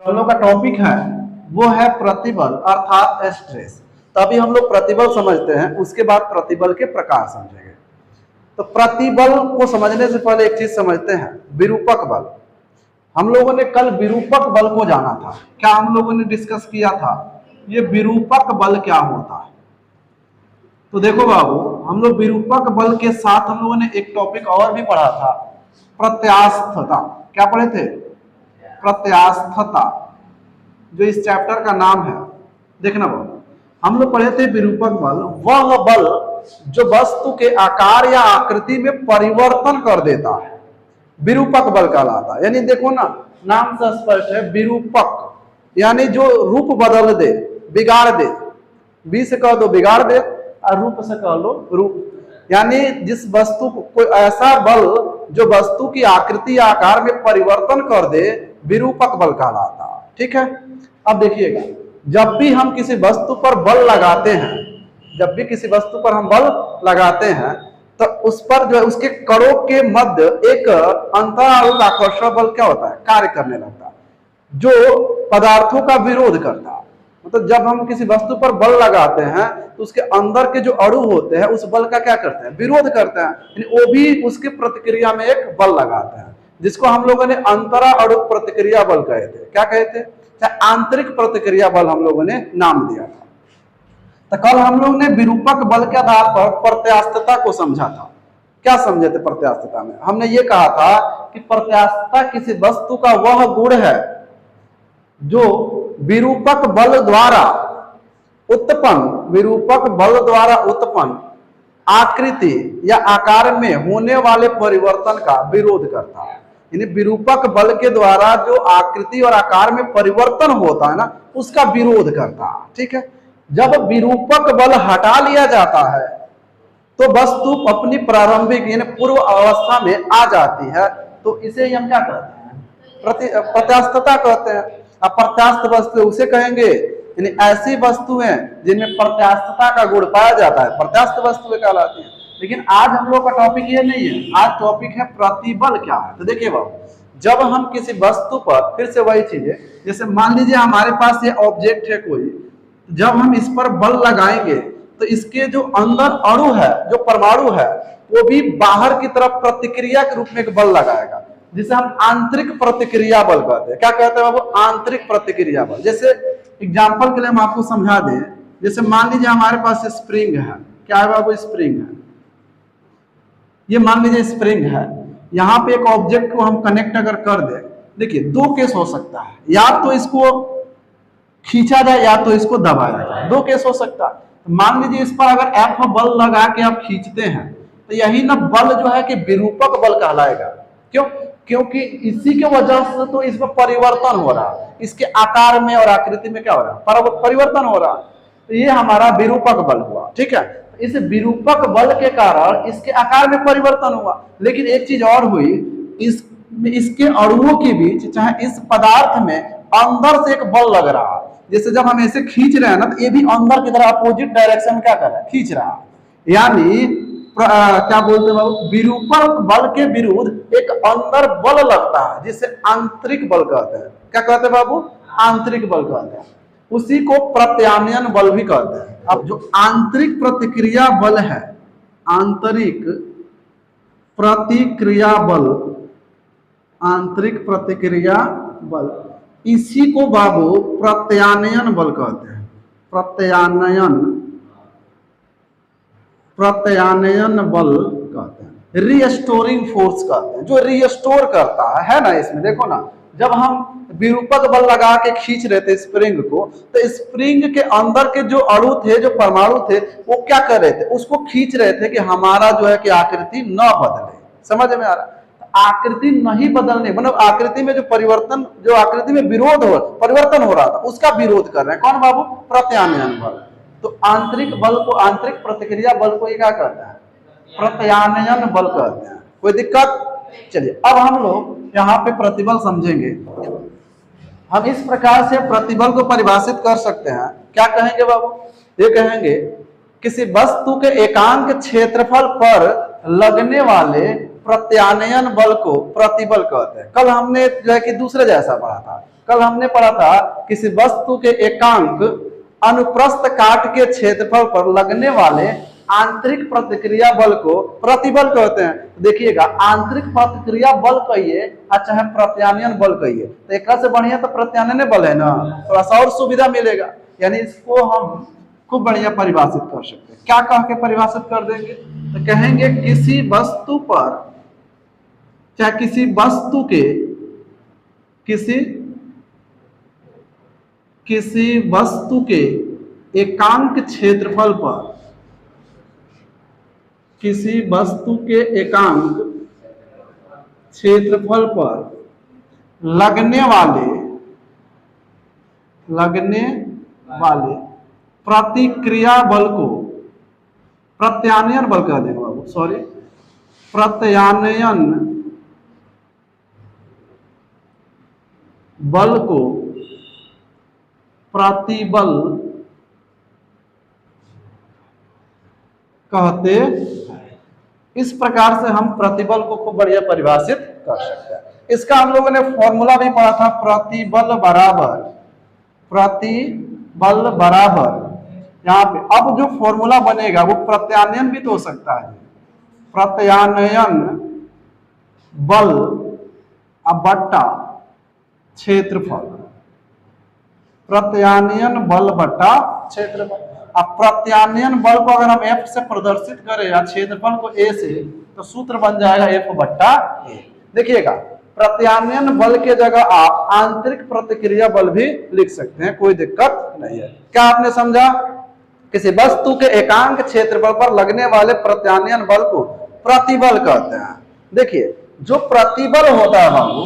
हम लोग का टॉपिक है वो है प्रतिबल अर्थात स्ट्रेस। तो अभी हम लोग प्रतिबल समझते हैं, उसके बाद प्रतिबल के प्रकार समझेंगे। तो प्रतिबल को समझने से पहले एक चीज समझते हैं, विरूपक बल। हम लोगों ने कल विरूपक बल को जाना था। क्या हम लोगों ने डिस्कस किया था ये विरूपक बल क्या होता है? तो देखो बाबू, हम लोग विरूपक बल के साथ हम लोगों ने एक टॉपिक और भी पढ़ा था, प्रत्यास्थता। क्या पढ़े थे? प्रत्यास्थता, जो इस चैप्टर का नाम है। देखना बाबू, हम लोग पढ़े थे विरूपक बल वह बल जो वस्तु के आकार या आकृति में परिवर्तन कर देता है, विरूपक बल कहलाता है। यानी देखो ना, नाम से स्पष्ट है, विरूपक यानी जो रूप बदल दे, बिगाड़ दे। बी से कह दो बिगाड़ दे, और रूप से कह लो रूप। यानी जिस वस्तु को, कोई ऐसा बल जो वस्तु की आकृति या आकार में परिवर्तन कर दे, विरूपक बल कहलाता है। ठीक है, अब देखिएगा, जब भी हम किसी वस्तु पर बल लगाते हैं, जब भी किसी वस्तु पर हम बल लगाते हैं, तो उस पर जो है उसके कड़ों के मध्य एक अंतरारूढ़ आकर्षण बल क्या होता है, कार्य करने लगता है, जो पदार्थों का विरोध करता है। मतलब जब हम किसी वस्तु पर बल लगाते हैं तो उसके अंदर के जो अणु होते हैं उस बल का क्या करते हैं, विरोध करते हैं। यानी वो भी उसके प्रतिक्रिया में एक बल लगाते हैं, जिसको हम लोगों ने अंतरा अणु प्रतिक्रिया बल कहे थे। क्या कहे थे? आंतरिक प्रतिक्रिया बल हम लोगों ने नाम दिया था। तो कल हम लोग ने विरूपक बल के आधार पर प्रत्यास्थता को समझा था। क्या समझे थे प्रत्यास्थता में? हमने ये कहा था कि प्रत्यास्थता किसी वस्तु का वह गुण है जो विरूपक बल द्वारा उत्पन्न आकृति या आकार में होने वाले परिवर्तन का विरोध करता है। यानी विरूपक बल के द्वारा जो आकृति और आकार में परिवर्तन होता है ना, उसका विरोध करता है। ठीक है, जब विरूपक बल हटा लिया जाता है तो वस्तु अपनी प्रारंभिक यानी पूर्व अवस्था में आ जाती है। तो इसे हम क्या कहते हैं? प्रत्यास्थता कहते हैं। अब प्रत्यास्थ वस्तु उसे कहेंगे, यानी ऐसी वस्तुएं जिनमें प्रत्यास्थता का गुण पाया जाता है, प्रत्यास्थ वस्तुएं कहलाती हैं। लेकिन आज हम लोग का टॉपिक ये नहीं है, आज टॉपिक है प्रतिबल क्या है। तो देखिए बाबू, जब हम किसी वस्तु पर, फिर से वही चीज है, जैसे मान लीजिए हमारे पास ये ऑब्जेक्ट है कोई, जब हम इस पर बल लगाएंगे तो इसके जो अंदर अणु है, जो परमाणु है, वो भी बाहर की तरफ प्रतिक्रिया के रूप में एक बल लगाएगा, जिसे हम आंतरिक प्रतिक्रिया बल कहते हैं। क्या कहते हैं बाबू? आंतरिक प्रतिक्रिया बल। जैसे एग्जांपल के लिए हम आपको समझा दें, जैसे मान लीजिए हमारे पास स्प्रिंग है। क्या है बाबू? स्प्रिंग है। ये मान लीजिए स्प्रिंग है, यहाँ पे एक ऑब्जेक्ट को हम कनेक्ट अगर कर दे, देखिए दो केस हो सकता है, या तो इसको खींचा जाए या तो इसको दबाया जाए, दो केस हो सकता है। तो मान लीजिए इस पर अगर एफ बल लगा के आप खींचते हैं तो यही ना बल जो है कि विरूपक बल कहलाएगा। क्यों? क्योंकि इसी के वजह से तो इसमें परिवर्तन हो रहा है, इसके आकार में और आकृति में क्या हो रहा है, परिवर्तन हो रहा है। तो ये हमारा विरूपक बल हुआ। ठीक है, इस विरूपक बल के कारण इसके आकार में परिवर्तन हुआ। लेकिन एक चीज और हुई, इसके अणुओं के बीच, चाहे इस पदार्थ में अंदर से एक बल लग रहा है। जैसे जब हम ऐसे खींच रहे हैं ना, तो ये भी अंदर की तरह अपोजिट डायरेक्शन में क्या कर रहा है, खींच रहा है। यानी क्या बोलते हैं बाबू, विरूपक बल के विरुद्ध एक अंदर बल लगता है, जिसे आंतरिक बल कहते हैं। क्या कहते हैं बाबू? आंतरिक बल कहते हैं। उसी को प्रत्यानयन बल भी कहते हैं। अब जो आंतरिक प्रतिक्रिया बल है, आंतरिक प्रतिक्रिया बल, आंतरिक प्रतिक्रिया बल, इसी को बाबू प्रत्यानयन बल कहते हैं। प्रत्यानयन बल कहते हैं, रीस्टोरिंग फोर्स कहते हैं, जो रीस्टोर करता है ना। इसमें देखो ना, जब हम विरूपक बल लगा के खींच रहे थे स्प्रिंग को, तो स्प्रिंग के अंदर के जो अणु थे, जो परमाणु थे, वो क्या कर रहे थे, उसको खींच रहे थे कि हमारा जो है कि आकृति न बदले। समझ में आ रहा है? आकृति नहीं बदलने, मतलब आकृति में जो परिवर्तन, जो आकृति में परिवर्तन हो रहा था, उसका विरोध कर रहे हैं। कौन बाबू? प्रत्यानयन बल। तो आंतरिक बल को, आंतरिक प्रतिक्रिया बल को ये क्या कहते हैं? प्रत्यानयन बल कहते हैं। कोई दिक्कत? चलिए अब हम लोग यहाँ पे प्रतिबल समझेंगे। हम इस प्रकार से प्रतिबल को परिभाषित कर सकते हैं। क्या कहेंगे बाबू? ये कहेंगे किसी वस्तु के एकांक क्षेत्रफल पर लगने वाले प्रत्यानयन बल को प्रतिबल कहते हैं। कल हमने जो है कि दूसरे जैसा पढ़ा था। कल हमने पढ़ा था किसी वस्तु के एकांक अनुप्रस्थ काट के क्षेत्रफल पर लगने वाले आंतरिक प्रतिक्रिया बल को प्रतिबल कहते हैं। देखिएगा, आंतरिक प्रतिक्रिया बल कहिए और चाहे प्रत्यानयन बल कहिए, तो एक से बढ़िया तो प्रत्यानयन बल है ना, थोड़ा सा और सुविधा मिलेगा। यानी इसको हम खूब बढ़िया परिभाषित कर सकते हैं। क्या कह के परिभाषित कर देंगे, तो कहेंगे किसी वस्तु पर, चाहे किसी वस्तु के किसी वस्तु के एकांक क्षेत्रफल पर, किसी वस्तु के एकांक क्षेत्रफल पर लगने वाले प्रतिक्रिया बल को प्रत्यानयन बल कह देंगे बाबू, सॉरी, प्रत्यानयन बल को प्रतिबल कहते हैं। इस प्रकार से हम प्रतिबल को खूब बढ़िया परिभाषित कर सकते हैं। इसका हम लोगों ने फॉर्मूला भी पढ़ा था, प्रतिबल बराबर यहाँ पे। अब जो फॉर्मूला बनेगा वो प्रत्यानयन भी तो हो सकता है, प्रत्यानयन बल बट्टा क्षेत्रफल, प्रत्यानयन बल बट्टा क्षेत्रफल। अब प्रत्यानयन बल को अगर हम F से प्रदर्शित करें या क्षेत्रफल को A से, तो सूत्र बन जाएगा F बट्टा A। देखिएगा, प्रत्यानयन बल के जगह आप आंतरिक प्रतिक्रिया बल भी लिख सकते हैं, कोई दिक्कत नहीं है। क्या आपने समझा? किसी वस्तु के एकांक क्षेत्रफल पर लगने वाले प्रत्यानयन बल को प्रतिबल कहते हैं। देखिए, जो प्रतिबल होता है बाबू,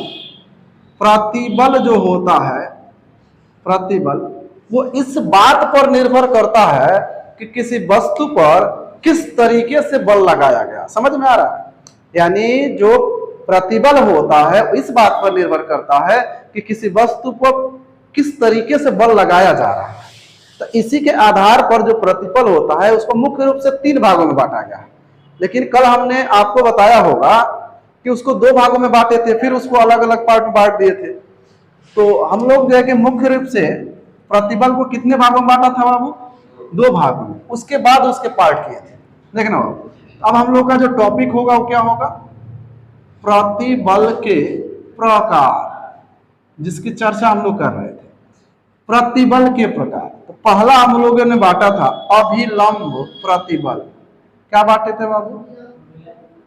प्रतिबल जो होता है, प्रतिबल वो इस बात पर निर्भर करता है कि किसी वस्तु पर किस तरीके से बल लगाया गया। समझ में आ रहा है? यानी जो प्रतिबल होता है इस बात पर निर्भर करता है कि किसी वस्तु पर किस तरीके से बल लगाया जा रहा है। तो इसी के आधार पर जो प्रतिबल होता है उसको मुख्य रूप से 3 भागों में बांटा गया है। लेकिन कल हमने आपको बताया होगा कि उसको 2 भागों में बांटे थे, फिर उसको अलग अलग पार्ट में बांट दिए थे। तो हम लोग जो है कि मुख्य रूप से प्रतिबल को कितने भागों में बांटा था बाबू? 2 भागों में। उसके बाद उसके पार्ट किए थे। देखना बाबू, अब हम लोग का जो टॉपिक होगा वो क्या होगा? प्रतिबल के प्रकार, जिसकी चर्चा हम लोग कर रहे थे। प्रतिबल के प्रकार, तो पहला हम लोगों ने बांटा था अभिलंब प्रतिबल। क्या बांटे थे बाबू?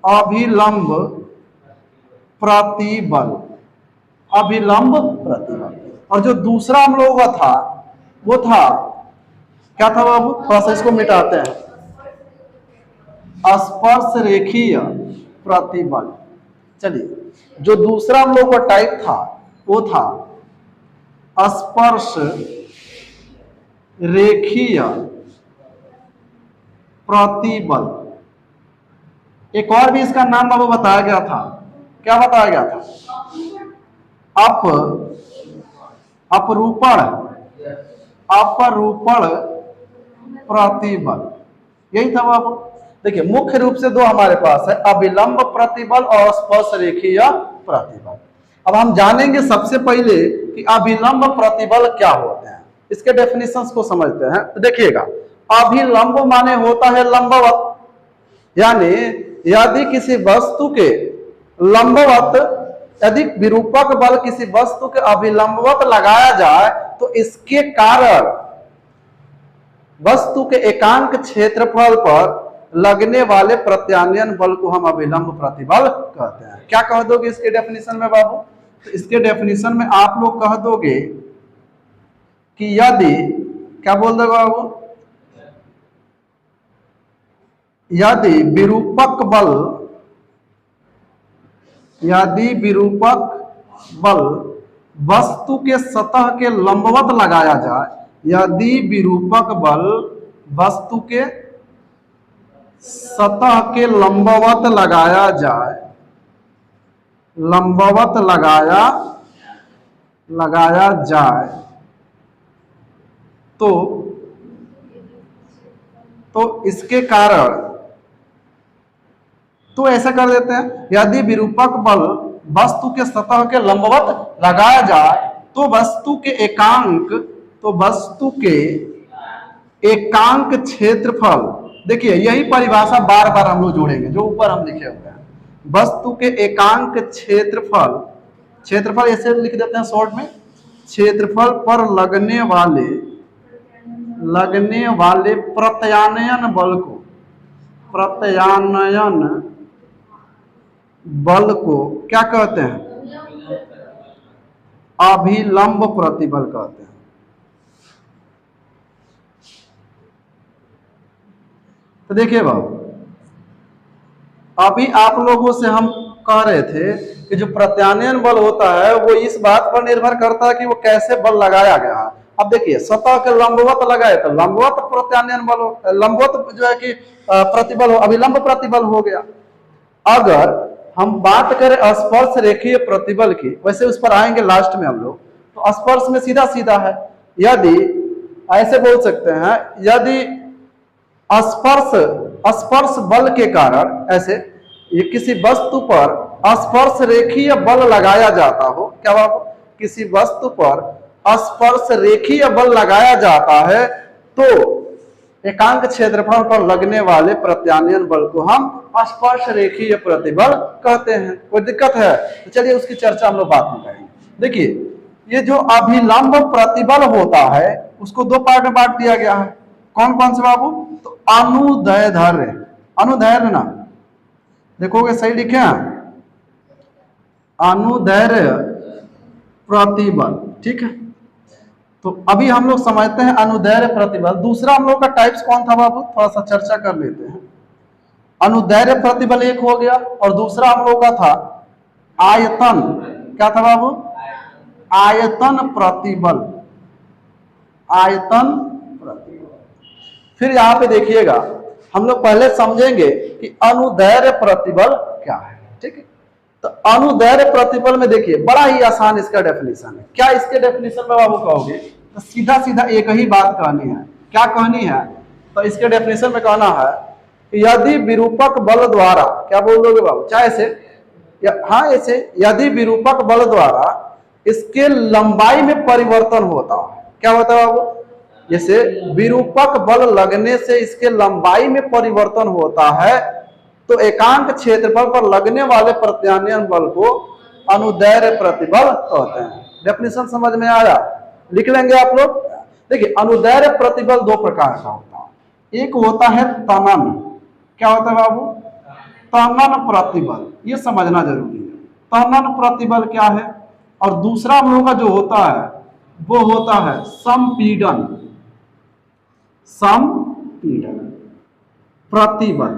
अभिलंब प्रतिबल, अभिलंब प्रतिबल। और जो दूसरा हम लोगों का था वो था, क्या था बाबू? थोड़ा सा इसको मिटाते हैं, स्पर्श रेखीय प्रतिबल। चलिए, जो दूसरा हम लोग का टाइप था वो था स्पर्श रेखीय प्रतिबल। एक और भी इसका नाम बाबू बताया गया था। क्या बताया गया था? अपरूपण प्रतिबल, यही था बाबू। देखिए, मुख्य रूप से 2 हमारे पास है, अभिलंब प्रतिबल और स्पर्श रेखीय प्रतिबल। अब हम जानेंगे सबसे पहले कि अभिलंब प्रतिबल क्या होते हैं, इसके डेफिनेशंस को समझते हैं। तो देखिएगा, अभिलंब माने होता है लंबवत, यानी यदि किसी वस्तु के लंबवत, यदि विरूपक बल किसी वस्तु के अभिलंबवत लगाया जाए तो इसके कारण वस्तु के एकांक क्षेत्रफल पर लगने वाले प्रत्यानयन बल को हम अभिलंब प्रतिबल कहते हैं। क्या कह दोगे इसके डेफिनेशन में बाबू? तो इसके डेफिनेशन में आप लोग कह दोगे कि यदि, क्या बोल दोगे बाबू? यदि विरूपक बल वस्तु के सतह के लंबवत लगाया जाए, यदि विरूपक बल वस्तु के सतह के लंबवत लगाया जाए, लंबवत लगाया जाए तो इसके कारण, तो ऐसा कर देते हैं, यदि विरूपक बल वस्तु के सतह के लंबवत लगाया जाए तो वस्तु के एकांक क्षेत्रफल, देखिए यही परिभाषा बार बार हम लोग जोड़ेंगे जो ऊपर हम लिखे हुए हैं। वस्तु के एकांक क्षेत्रफल ऐसे लिख देते हैं शॉर्ट में, क्षेत्रफल पर लगने वाले प्रत्यानयन बल को क्या कहते हैं? अभिलंब प्रतिबल कहते हैं। तो देखिए बाबू, अभी आप लोगों से हम कह रहे थे कि जो प्रत्यानयन बल होता है वो इस बात पर निर्भर करता है कि वो कैसे बल लगाया गया है। अब देखिए सतह के लंबवत लगाए तो लंबवत प्रत्यानयन बल हो, लंबवत जो है कि प्रतिबल हो, अभिलंब प्रतिबल हो गया। अगर हम बात करें स्पर्श रेखीय प्रतिबल की, वैसे उस पर आएंगे लास्ट में हम लोग, तो स्पर्श में सीधा सीधा है। यदि ऐसे बोल सकते हैं, यदि स्पर्श बल के कारण ऐसे ये किसी वस्तु पर स्पर्श रेखीय बल लगाया जाता हो, क्या बाबू? किसी वस्तु पर स्पर्श रेखीय बल लगाया जाता है तो एकांक क्षेत्रफल पर लगने वाले प्रत्यानयन बल को हम स्पर्श रेखीय प्रतिबल कहते हैं। कोई दिक्कत है? तो चलिए उसकी चर्चा हम लोग बाद में करेंगे। देखिए ये जो अभिलंब प्रतिबल होता है उसको दो पार्ट में बांट दिया गया है। कौन कौन से बाबू? तो अनुदैर्ध्य ना, देखोगे सही लिखे हैं, अनुदैर्ध्य प्रतिबल, ठीक है। तो अभी हम लोग समझते हैं अनुदैर्ध्य प्रतिबल। दूसरा हम लोग का टाइप्स कौन था बाबू? थोड़ा सा चर्चा कर लेते हैं। अनुदैर्ध्य प्रतिबल एक हो गया और दूसरा हम लोग का था आयतन, क्या था बाबू? आयतन प्रतिबल। फिर यहाँ पे देखिएगा, हम लोग पहले समझेंगे कि अनुदैर्ध्य प्रतिबल क्या है, ठीक है। तो अनुदैर्ध्य प्रतिबल में देखिए बड़ा ही आसान इसका डेफिनेशन है। क्या इसके डेफिनेशन में बाबू कहोगे? तो सीधा सीधा एक ही बात कहनी है। क्या कहनी है? तो इसके डेफिनेशन में कहना है कि यदि विरूपक बल द्वारा, क्या बोल दोगे बाबू? चाहे ऐसे हाँ ऐसे, यदि विरूपक बल द्वारा इसके लंबाई में परिवर्तन होता है, क्या होता है बाबू? जैसे विरूपक बल लगने से इसके लंबाई में परिवर्तन होता है तो एकांक क्षेत्रफल पर लगने वाले प्रत्यानयन बल को अनुदैर्ध्य प्रतिबल कहते हैं। डेफिनेशन समझ में आया? लिख लेंगे आप लोग। देखिए अनुदैर्ध्य प्रतिबल दो प्रकार का होता है। एक होता है तनन, क्या होता है बाबू? तनन प्रतिबल, ये समझना जरूरी है। तनन प्रतिबल क्या है? और दूसरा हम लोग का जो होता है वो होता है संपीड़न प्रतिबल।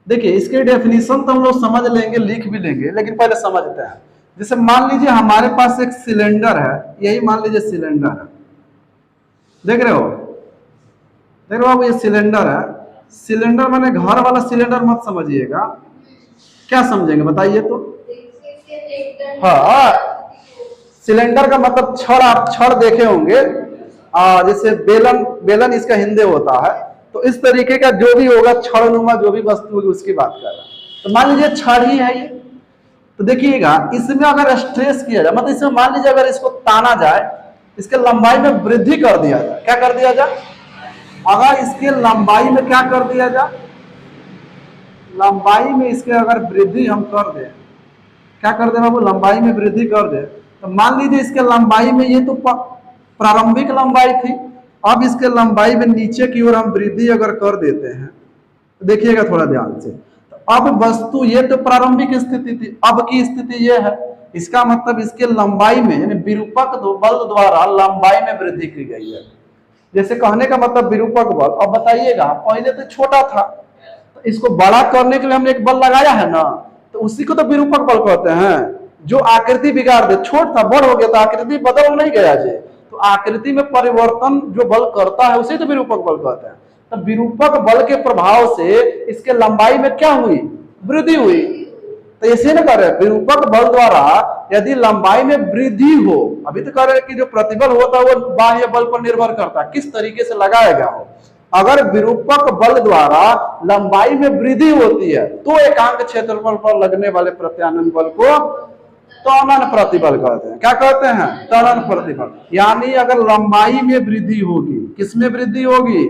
देखिए इसके डेफिनेशन तो हम लोग समझ लेंगे, लिख भी लेंगे, लेकिन पहले समझते हैं। जैसे मान लीजिए हमारे पास एक सिलेंडर है, यही मान लीजिए सिलेंडर है, देख रहे हो बाबू? ये सिलेंडर है। सिलेंडर मैंने घर वाला सिलेंडर मत समझिएगा। क्या समझेंगे बताइए तो? हाँ, सिलेंडर का मतलब छड़, आप छड़ देखे होंगे, जैसे बेलन इसका हिंदी होता है। तो इस तरीके का जो भी होगा छड़नुमा जो भी वस्तु होगी उसकी बात कर रहा है। तो मान लीजिए छड़ ही है ये, तो देखिएगा इसमें अगर स्ट्रेस किया जाए, मतलब इसमें मान लीजिए अगर इसको ताना जाए, इसके लंबाई में वृद्धि कर दिया जाए, क्या कर दिया जाए? अगर इसके लंबाई में क्या कर दिया जाए? लंबाई में इसके अगर वृद्धि हम कर दें, क्या कर दे बाबू? लंबाई में वृद्धि कर दे। तो मान लीजिए इसके लंबाई में, ये तो प्रारंभिक लंबाई थी, अब इसके लंबाई में नीचे की ओर हम वृद्धि अगर कर देते हैं तो देखिएगा थोड़ा ध्यान से, तो अब वस्तु, ये तो प्रारंभिक स्थिति थी, अब की स्थिति ये है। इसका मतलब इसके लंबाई में, यानी विरूपक बल द्वारा लंबाई में वृद्धि की गई है। जैसे कहने का मतलब विरूपक बल, अब बताइएगा पहले तो छोटा था, तो इसको बड़ा करने के लिए हमने एक बल लगाया है ना, तो उसी को तो विरूपक बल कहते हैं। जो आकृति बिगाड़ दे, छोट था बड़ हो गया तो आकृति बदल नहीं गया जी, तो आकृति में परिवर्तन जो बल करता है उसे तो विरूपक बल कहते हैं। तो विरूपक बल के प्रभाव से इसके लंबाई में क्या हुई? वृद्धि हुई। तो ऐसे ना कर रहे, विरूपक बल द्वारा यदि लंबाई में वृद्धि हो, अभी तो कह रहे कि जो प्रतिबल होता है वो बाह्य बल पर निर्भर करता है, किस तरीके से लगाया गया हो। अगर विरूपक बल द्वारा लंबाई में वृद्धि होती है तो एकांक क्षेत्रफल पर लगने वाले प्रत्यानयन बल को त्वरण प्रतिबल कहते हैं। क्या कहते हैं? त्वरण प्रतिबल। यानी अगर लंबाई में वृद्धि होगी, किसमें वृद्धि होगी?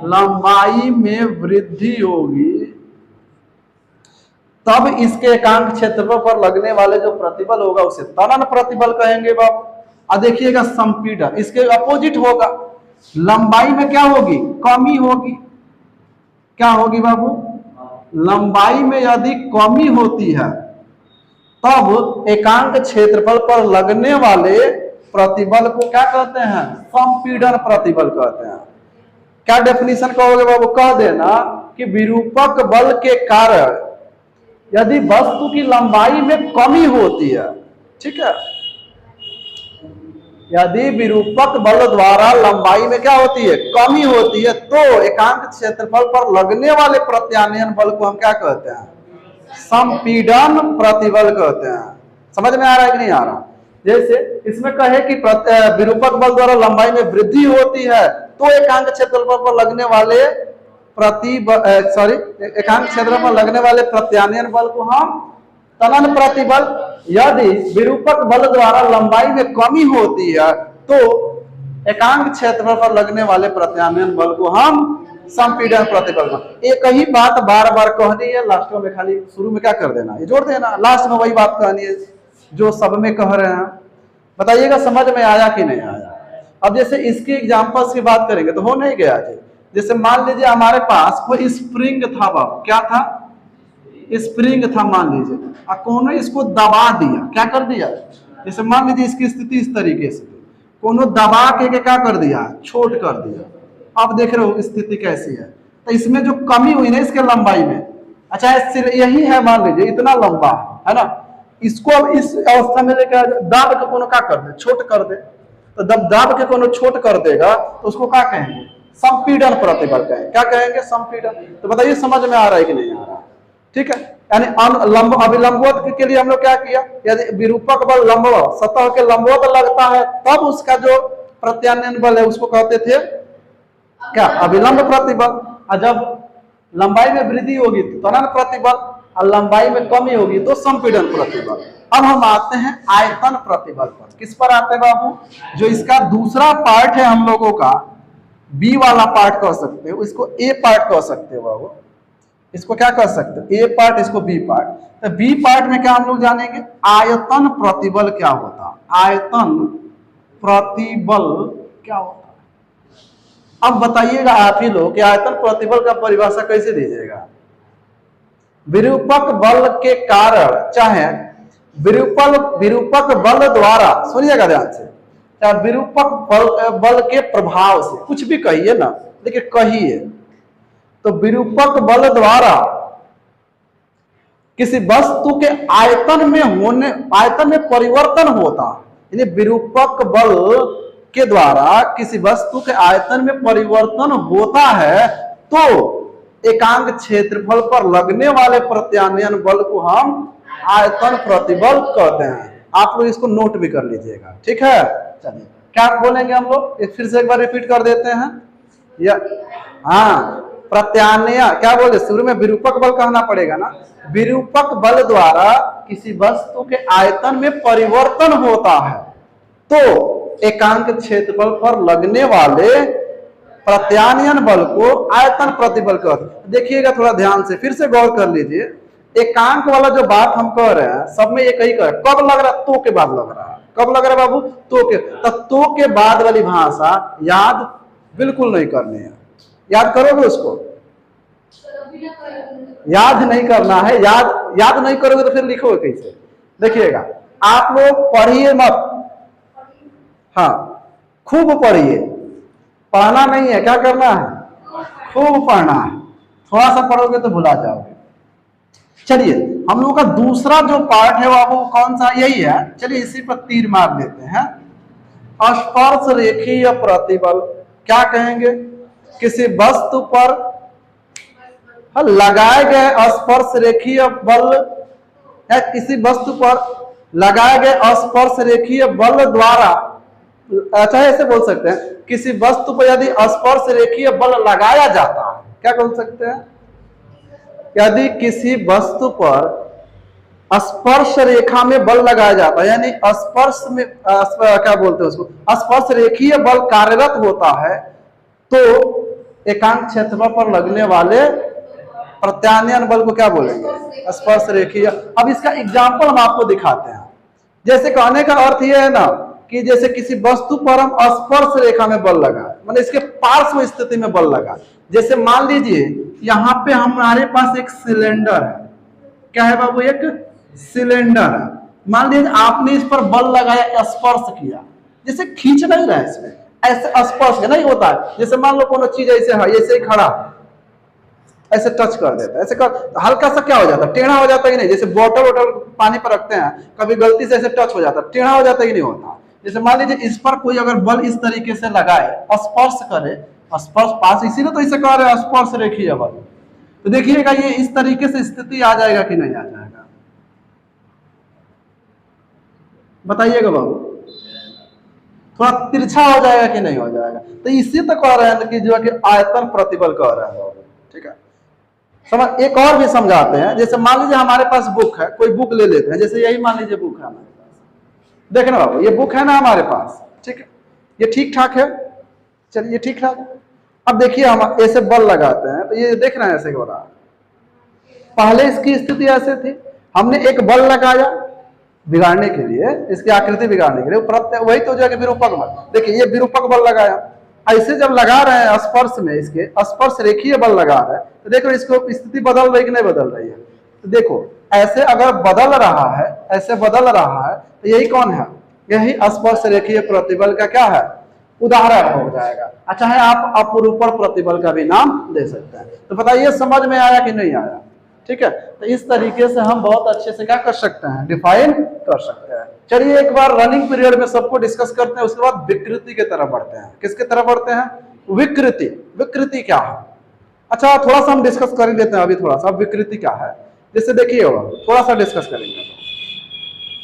लंबाई में वृद्धि होगी, तब इसके एकांक क्षेत्रफल पर लगने वाले जो प्रतिबल होगा उसे त्वरण प्रतिबल कहेंगे बाबू। अब देखिएगा संपीड़न, इसके अपोजिट होगा। लंबाई में क्या होगी? कमी होगी। क्या होगी बाबू? लंबाई में यदि कमी होती है तब एकांक क्षेत्रफल पर लगने वाले प्रतिबल को क्या कहते हैं? संपीड़न प्रतिबल कहते हैं। क्या डेफिनेशन कहोगे बाबू? कह देना कि विरूपक बल के कारण यदि वस्तु की लंबाई में कमी होती है, ठीक है, यदि विरूपक बल द्वारा लंबाई में क्या होती है? कमी होती है, तो एकांक क्षेत्रफल पर लगने वाले प्रत्यानयन बल को हम क्या कहते हैं? संपीड़न प्रतिबल कहते हैं। समझ में आ रहा है कि नहीं आ रहा? जैसे इसमें कहे कि विरूपक बल द्वारा लंबाई में वृद्धि होती है, तो एकांक क्षेत्रफल पर लगने वाले एकांक क्षेत्रफल पर लगने वाले प्रत्यानयन बल को हम त्वरण प्रतिबल। यदि विरूपक बल द्वारा लंबाई में कमी होती है, तो एकांक क्षेत्रफल पर लगने वाले प्रत्यानयन बल को हम संपीड़न प्रतिबल। एक ही बात बार बार कहनी है, लास्ट में खाली शुरू में क्या कर देना, ये जोड़ देना, लास्ट में वही बात कहनी है जो सब में कह रहे हैं। बताइएगा समझ में आया कि नहीं आया? अब जैसे इसकी एग्जांपल्स की बात करेंगे तो हो नहीं गया जी। जैसे मान लीजिए हमारे पास कोई स्प्रिंग था बाबू, क्या था? स्प्रिंग था मान लीजिए, और कोनो इसको दबा दिया, क्या कर दिया? जैसे मान लीजिए इसकी स्थिति इस तरीके से, कोनो दबा के क्या कर दिया? छोट कर दिया। अब देख रहे हो स्थिति कैसी है। तो इसमें जो कमी हुई ना इसके लंबाई में, अच्छा यही है, मान लीजिए इतना लंबा है ना, इसको अब इस अवस्था में लेकर दाब के कोनो क्या कर दे? छोट कर दे। तो दाब के कोनो छोट कर देगा तो उसको क्या कहेंगे? संपीड़न प्रतिबल कहेंगे। क्या कहेंगे? संपीड़न। तो बताइए समझ में आ रहा है कि नहीं आ रहा? ठीक है, यानी अभिलंबवत के लिए हम लोग क्या किया? यदि विरूपक बल लंबवत सतह के लंबवत लगता है, तब उसका जो प्रत्यानयन बल है उसको कहते थे क्या? अभिलंब प्रतिबल। और जब लंबाई में वृद्धि होगी तो त्वरण प्रतिबल, और लंबाई में कमी होगी तो संपीड़न प्रतिबल। अब हम आते हैं आयतन प्रतिबल पर। किस पर आते हैं बाबू? जो इसका दूसरा पार्ट है हम लोगों का, बी वाला पार्ट कह सकते हो, इसको ए पार्ट कह सकते हो बाबू। इसको क्या कह सकते हो? ए पार्ट, इसको बी पार्ट। तो बी पार्ट में क्या हम लोग जानेंगे? आयतन प्रतिबल क्या होता है? आयतन प्रतिबल क्या होता है? अब बताइएगा आप ही लोग कि आयतन प्रतिबल का परिभाषा कैसे दीजिएगा? विरूपक बल के कारण, चाहे विरूपक बल द्वारा, सुनिएगा ध्यान से, चाहे विरूपक बल के प्रभाव से, कुछ भी कहिए ना, लेकिन कहिए तो विरूपक बल द्वारा किसी वस्तु के आयतन में परिवर्तन होता है। यानी विरूपक बल के द्वारा किसी वस्तु के आयतन में परिवर्तन होता है, तो एकांक क्षेत्रफल पर लगने वाले प्रत्यानयन बल को हम आयतन प्रतिबल कहते हैं। आप लोग इसको नोट भी कर लीजिएगा, ठीक है? चलिए क्या बोलेंगे हम लोग, फिर से एक बार रिपीट कर देते हैं। या हाँ, प्रत्यानय क्या बोले? शुरू में विरूपक बल कहना पड़ेगा ना। विरूपक बल द्वारा किसी वस्तु के आयतन में परिवर्तन होता है, तो एकांक क्षेत्रफल पर लगने वाले प्रत्यानयन बल को आयतन प्रतिबल कहते हैं। देखिएगा थोड़ा ध्यान से, फिर से गौर कर लीजिए। एकांक वाला जो बात हम कह रहे हैं सब में एक ही कर, कब लग रहा? तो के बाद लग रहा है। कब लग रहा है बाबू? तो के बाद वाली भाषा याद बिल्कुल नहीं करनी है। याद करोगे उसको? याद नहीं करना है। याद नहीं करोगे तो फिर लिखोगे कैसे? देखिएगा, आप लोग पढ़िए मत, हाँ खूब पढ़िए, पढ़ना नहीं है, क्या करना है? खूब पढ़ना है। थोड़ा सा पढ़ोगे तो भुला जाओगे। चलिए हम लोगों का दूसरा जो पार्ट है वो कौन सा? यही है। चलिए इसी पर तीर मार लेते हैं। स्पर्श रेखीय प्रतिबल क्या कहेंगे? किसी वस्तु पर लगाए गए स्पर्श रेखीय बल, या किसी वस्तु पर लगाए गए स्पर्श रेखीय बल द्वारा, अच्छा ऐसे बोल सकते हैं, किसी वस्तु पर यदि स्पर्श रेखीय बल लगाया जाता है, क्या बोल सकते हैं? यदि किसी वस्तु पर स्पर्श रेखा में बल लगाया जाता है, यानी स्पर्श में क्या बोलते हैं उसको, स्पर्श रेखीय बल कार्यरत होता है तो एकांक क्षेत्रफल पर लगने वाले प्रत्यानयन बल को क्या बोलेंगे, स्पर्श रेखीय। अब इसका एग्जाम्पल हम आपको दिखाते हैं। जैसे कहने का अर्थ यह है ना कि जैसे किसी वस्तु पर हम स्पर्श रेखा में बल लगा, मतलब इसके पार्श्व स्थिति में बल लगा। जैसे मान लीजिए यहाँ पे हमारे पास एक सिलेंडर है, क्या है बाबू, एक सिलेंडर है। मान लीजिए आपने इस पर बल लगाया, स्पर्श किया, जैसे खींच नहीं रहा है इसमें, ऐसे स्पर्श नहीं होता है। जैसे मान लो कोनो चीज ऐसे है, ऐसे ही खड़ा, ऐसे टच कर देता है, ऐसे कर हल्का सा क्या हो जाता है, टेढ़ा हो जाता है कि नहीं। जैसे बोतल वोटल पानी पर रखते हैं, कभी गलती से ऐसे टच हो जाता है, टेढ़ा हो जाता है कि नहीं होता। जैसे मान लीजिए इस पर कोई अगर बल इस तरीके से लगाए, स्पर्श करे, स्पर्श पास, इसीलिए तो इसे कह रहे हैं स्पर्श रेखीय बल। तो देखिएगा ये इस तरीके से स्थिति आ जाएगा कि नहीं आ जाएगा, बताइएगा बाबू। थोड़ा तिरछा हो जाएगा कि नहीं हो जाएगा। तो इसी तो कह रहे हैं कि जो है कि आयतन प्रतिबल कह रहे हैं बाबू, ठीक है। समझ, एक और भी समझाते हैं। जैसे मान लीजिए हमारे पास बुक है, कोई बुक ले लेते हैं, जैसे यही मान लीजिए बुक है हमारे पास, देखना बाबू ये बुक है ना हमारे पास, ठीक है, ये ठीक ठाक है, चलिए ठीक ठाक है। अब देखिए हम ऐसे बल लगाते हैं तो ये देख रहे हैं ऐसे हो रहा है। पहले इसकी स्थिति ऐसे थी, हमने एक बल लगाया बिगाड़ने के लिए, इसकी आकृति बिगाड़ने के लिए, वही तो जो है विरूपक बल। देखिए ये विरूपक बल लगाया, ऐसे जब लगा रहे हैं स्पर्श में, इसके स्पर्श रेखीय बल लगा रहे हैं, तो देखो इसको स्थिति बदल रही कि नहीं बदल रही है। तो देखो ऐसे अगर बदल रहा है, ऐसे बदल रहा है, तो यही कौन है, यही स्पर्श रेखीय प्रतिबल का क्या है, उदाहरण हो जाएगा। अच्छा है, आप अपरूपण प्रतिबल का भी नाम दे सकते हैं। तो बताइए समझ में आया कि नहीं आया, ठीक है। तो इस तरीके से हम बहुत अच्छे से क्या कर सकते हैं, डिफाइन कर सकते हैं। चलिए एक बार रनिंग पीरियड में सबको डिस्कस करते हैं, उसके बाद विकृति की तरफ बढ़ते हैं। किसके तरफ बढ़ते हैं, विकृति। विकृति क्या है, अच्छा थोड़ा सा हम डिस्कस कर लेते हैं अभी, थोड़ा सा विकृति क्या है। जैसे देखिए थोड़ा सा डिस्कस करेंगे।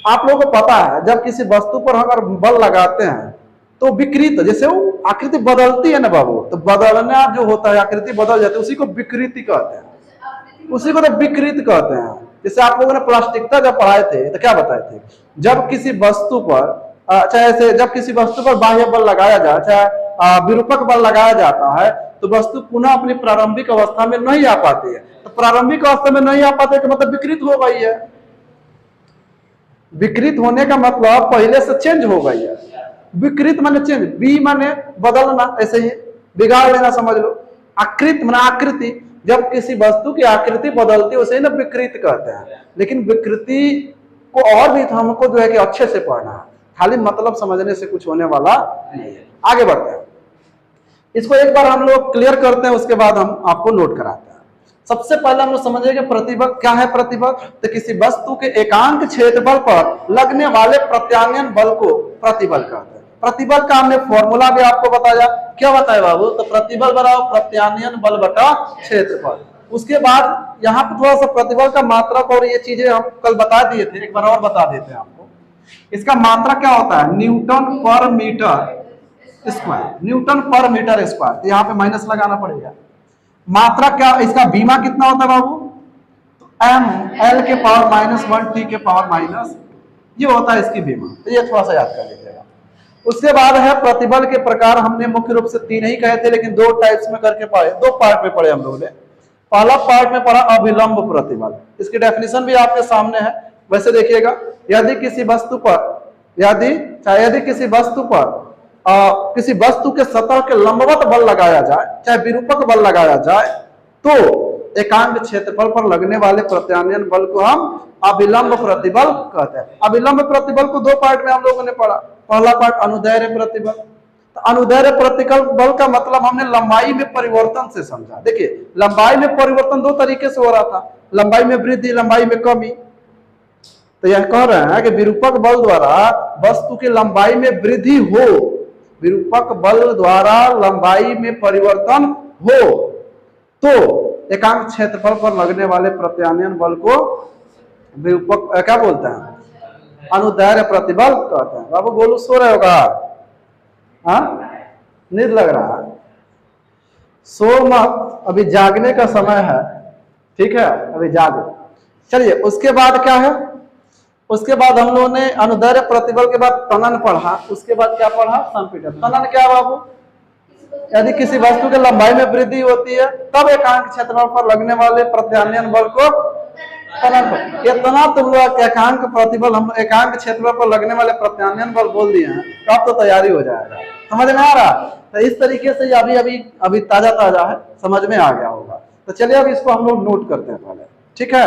आप लोगों को पता है जब किसी वस्तु पर अगर बल लगाते हैं तो विकृत, जैसे वो आकृति बदलती है ना बाबू, तो बदलना जो होता है, आकृति बदल जाती है, उसी को विकृति कहते हैं, उसी को तो विकृत कहते हैं। जैसे आप लोगों ने प्लास्टिकता जब पढ़ाए थे तो क्या बताए थे, जब किसी वस्तु पर चाहे जब किसी वस्तु पर बाह्य बल लगाया जाए, चाहे विरूपक बल लगाया जाता है, तो वस्तु पुनः अपनी प्रारंभिक अवस्था में नहीं आ पाती है। तो प्रारंभिक अवस्था में नहीं आ पाते तो मतलब विकृत हो गई है। विकृत होने का मतलब पहले से चेंज हो गई है। विकृत माने चेंज, बी माने बदलना, ऐसे ही बिगाड़ लेना समझ लो। आकृत माने आकृति, जब किसी वस्तु की आकृति बदलती है उसे ना विकृत कहते हैं। लेकिन विकृति को और भी हमको जो है कि अच्छे से पढ़ना है, खाली मतलब समझने से कुछ होने वाला नहीं है। आगे बढ़ते हैं, इसको एक बार हम लोग क्लियर करते हैं, उसके बाद हम आपको नोट कराते हैं। सबसे पहले हम लोग समझेंगे प्रतिबल क्या है। प्रतिबल तो किसी वस्तु के एकांक क्षेत्रफल पर लगने वाले प्रत्यानयन बल को प्रतिबल कहते हैं। प्रतिबल का हमने फॉर्मूला भी आपको बताया, क्या बताया बाबू, तो प्रतिबल बराबर प्रत्यानयन बल बटा क्षेत्रफल। उसके बाद यहाँ पे थोड़ा सा प्रतिबल का मात्रक और ये चीजें हम कल बता दिए थे, एक बार और बता देते हैं आपको। इसका मात्रा क्या होता है, न्यूटन पर मीटर स्क्वायर, न्यूटन पर मीटर स्क्वायर। तो यहाँ पे माइनस लगाना पड़ेगा। मात्रा क्या, इसका बीमा कितना होता है बाबू, तो एम एल के पावर -1 टी के पावर माइनस, ये होता है इसकी बीमा। तो ये थोड़ा सा याद कर लीजिएगा। उसके बाद है प्रतिबल के प्रकार, हमने मुख्य रूप से 3 ही कहे थे, लेकिन 2 टाइप्स में करके पढ़े, 2 पार्ट में पढ़े हम लोगों ने। पहला पार्ट में पढ़ा अभिलंब प्रतिबल, इसकी डेफिनेशन भी आपके सामने है। वैसे देखिएगा, यदि किसी वस्तु पर, यदि किसी वस्तु पर किसी वस्तु के सतह के लंबवत बल लगाया जाए, चाहे विरूपक बल लगाया जाए, तो एकांक क्षेत्रफल पर लगने वाले प्रत्यानयन बल को हम अभिलंब प्रतिबल कहते हैं। अभिलंब प्रतिबल को 2 पार्ट में हम लोगों ने पढ़ा। पहला पार्ट अनुदैर्ध्य प्रतिबल। तो अनुदैर्ध्य प्रतिबल का मतलब हमने लंबाई में परिवर्तन से समझा। देखिए लंबाई में परिवर्तन 2 तरीके से हो रहा था, लंबाई में वृद्धि, लंबाई में कमी। तो यह कह रहे हैं कि विरूपक बल द्वारा वस्तु की लंबाई में वृद्धि हो, विरूपक बल द्वारा लंबाई में परिवर्तन हो, तो एकांक क्षेत्रफल पर लगने वाले प्रत्यानयन बल को विरूपक क्या बोलते हैं, अनुदैर्ध्य प्रतिबल कहते हैं। बाबू गोलू सो रहे होगा, हाँ नींद लग रहा है, सो मत, अभी जागने का समय है, ठीक है, अभी जागो। चलिए उसके बाद क्या है, उसके बाद हम लोगों ने अनुदैर्ध्य प्रतिबल के बाद तनन पढ़ा, उसके बाद क्या पढ़ा? संपीड़न। तनन क्या बाबू? यदि किसी वस्तु की लंबाई में वृद्धि होती है तब एकांक क्षेत्रफल पर लगने वाले प्रत्यानयन बल को तनन बल। इतना तुम लोग एकांक प्रतिबल, हम एकांक क्षेत्रफल पर लगने वाले प्रत्यानयन बल बोल दिए हैं, तब तो तैयारी हो जाएगा। समझ में आ रहा? तो इस तरीके से अभी ताजा ताजा है, समझ में आ गया होगा। तो चलिए अब इसको हम लोग नोट करते हैं पहले, ठीक है।